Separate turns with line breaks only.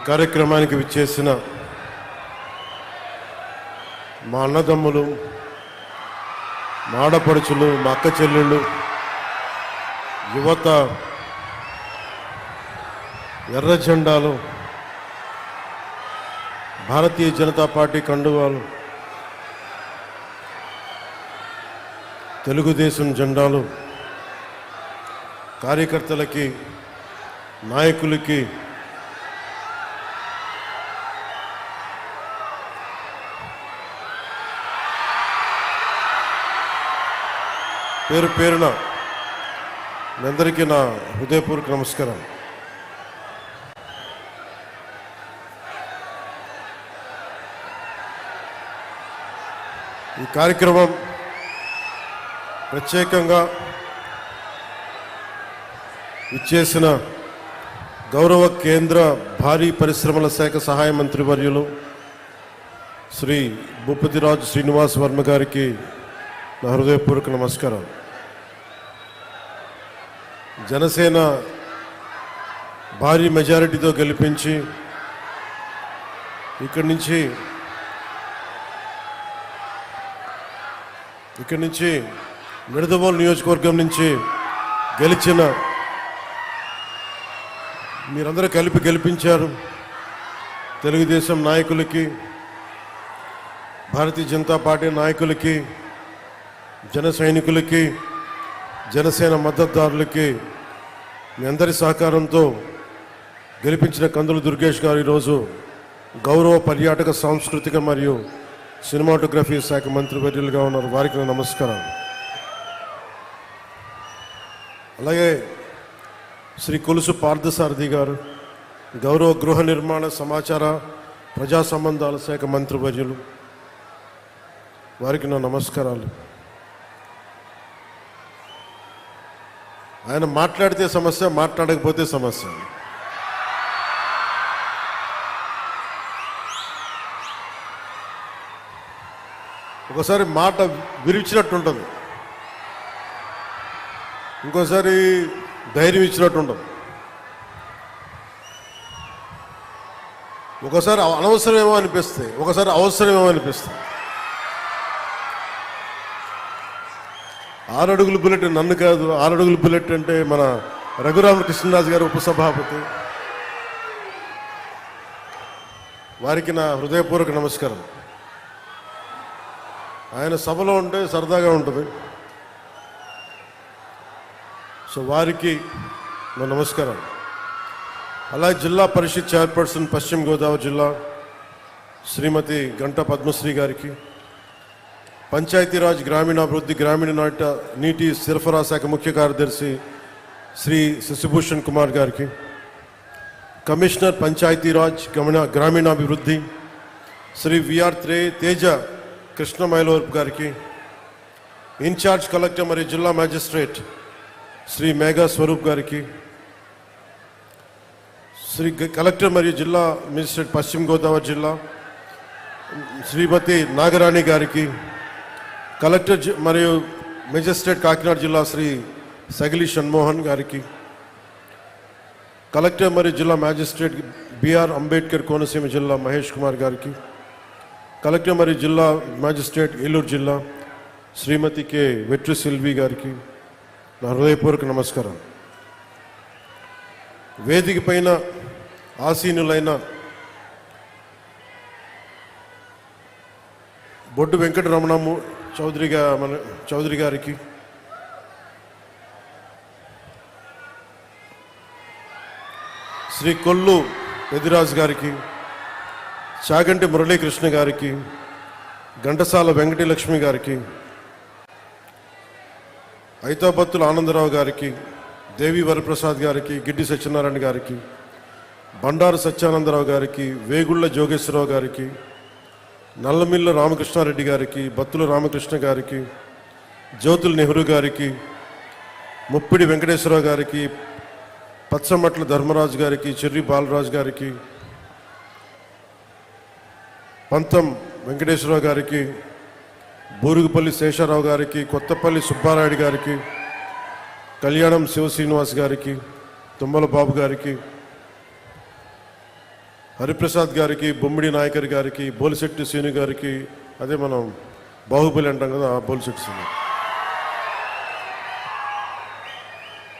కార్యక్రమానికి విచ్చేసిన మా అన్నదమ్ములు, మా ఆడపడుచులు, మా అక్క చెల్లెళ్ళు, యువత, ఎర్ర జెండాలు, భారతీయ జనతా పార్టీ కండువాలు, తెలుగుదేశం జెండాలు, కార్యకర్తలకి, నాయకులకి, పేరు పేరున మీ అందరికీ నా హృదయపూర్వక నమస్కారం. ఈ కార్యక్రమం ప్రత్యేకంగా ఇచ్చేసిన గౌరవ కేంద్ర భారీ పరిశ్రమల శాఖ సహాయ మంత్రి వర్యులు శ్రీ భూపతిరాజు శ్రీనివాస్ వర్మ గారికి నా హృదయపూర్వక నమస్కారం. జనసేన భారీ మెజారిటీతో గెలిపించి ఇక్కడి నుంచి నిడదవోలు నియోజకవర్గం నుంచి గెలిచిన మీరందరూ కలిపి గెలిపించారు. తెలుగుదేశం నాయకులకి, భారతీయ జనతా పార్టీ నాయకులకి, జన సైనికులకి, జనసేన మద్దతుదారులకి మీ అందరి సహకారంతో గెలిపించిన కందుల దుర్గేష్ గారు ఈరోజు గౌరవ పర్యాటక, సాంస్కృతిక మరియు సినిమాటోగ్రఫీ శాఖ మంత్రివర్యులుగా ఉన్నారు. వారికి నా నమస్కారం. అలాగే శ్రీ కొలుసు పార్థసారథి గారు గౌరవ గృహ నిర్మాణ, సమాచార, ప్రజా సంబంధాల శాఖ మంత్రివర్యులు, వారికి నా నమస్కారాలు. ఆయన మాట్లాడితే సమస్య, మాట్లాడకపోతే సమస్య. ఒకసారి మాట విరిచినట్టు ఉంటుంది, ఇంకోసారి ధైర్యం ఇచ్చినట్టు ఉండదు, ఒకసారి అనవసరమేమో అనిపిస్తాయి, ఒకసారి అవసరమేమో అనిపిస్తాయి. 6 అడుగుల బుల్లెట్ నన్ను కాదు, 6 అడుగుల బుల్లెట్ అంటే మన రఘురామకృష్ణరాజు గారు ఉపసభాపతి, వారికి నా హృదయపూర్వక నమస్కారం. ఆయన సభలో ఉంటే సరదాగా ఉంటుంది, సో వారికి నా నమస్కారం. అలాగే జిల్లా పరిషత్ చైర్పర్సన్ పశ్చిమ గోదావరి జిల్లా శ్రీమతి గంట పద్మశ్రీ గారికి, పంచాయతీరాజ్, గ్రామీణాభివృద్ధి, గ్రామీణ నీటి సరఫరా శాఖ ముఖ్య కార్యదర్శి శ్రీ శశిభూషణ్ కుమార్ గారికి, కమిషనర్ పంచాయతీరాజ్, గ్రామీణాభివృద్ధి శ్రీ విఆర్ తేజ కృష్ణమైలోర్ గారికి, ఇన్ఛార్జ్ కలెక్టర్ మరియు జిల్లా మ్యాజిస్ట్రేట్ శ్రీ మేఘా స్వరూప్ గారికి, శ్రీ కలెక్టర్ మరియు జిల్లా మేజిస్ట్రేట్ పశ్చిమ గోదావరి జిల్లా శ్రీమతి నాగరాణి గారికి, కలెక్టర్ మరియు మేజిస్ట్రేట్ కాకినాడ జిల్లా శ్రీ సగిలి షణ్మోహన్ గారికి, కలెక్టర్ మరియు జిల్లా మ్యాజిస్ట్రేట్ బిఆర్ అంబేద్కర్ కోనసీమ జిల్లా మహేష్ కుమార్ గారికి, కలెక్టర్ మరియు జిల్లా మ్యాజిస్ట్రేట్ ఏలూరు జిల్లా శ్రీమతి కె వెట్రి సిల్వి గారికి నా హృదయపూర్వక నమస్కారం. వేదిక పైన ఆసీనులైన బొడ్డు వెంకటరమణము చౌదరి గారికి, శ్రీ కొల్లు పెదిరాజు గారికి, చాగంటి మురళీకృష్ణ గారికి, ఘంటసాల వెంకటలక్ష్మి గారికి, ఐతాబత్తుల ఆనందరావు గారికి, దేవి వరప్రసాద్ గారికి, గిడ్డి సత్యనారాయణ గారికి, బండారు సత్యానందరావు గారికి, వేగుళ్ల జోగేశ్వరరావు గారికి, నల్లమిల్ల రామకృష్ణారెడ్డి గారికి, బత్తుల రామకృష్ణ గారికి, జ్యోతుల నెహ్రూ గారికి, ముప్పిడి వెంకటేశ్వరరావు గారికి, పచ్చమట్ల ధర్మరాజు గారికి, చెర్రి బాలరాజు గారికి, పంతం వెంకటేశ్వరరావు గారికి, బూరుగుపల్లి శేషారావు గారికి, కొత్తపల్లి సుబ్బారాయుడు గారికి, కళ్యాణం శివ శ్రీనివాస్ గారికి, తుమ్మల బాబు గారికి, హరిప్రసాద్ గారికి, బొమ్మిడి నాయకర్ గారికి, బోలిశెట్టి శ్రీను గారికి, అదే మనం బాహుబలి అంటాం కదా, ఆ బోలిశెట్టి శ్రీను.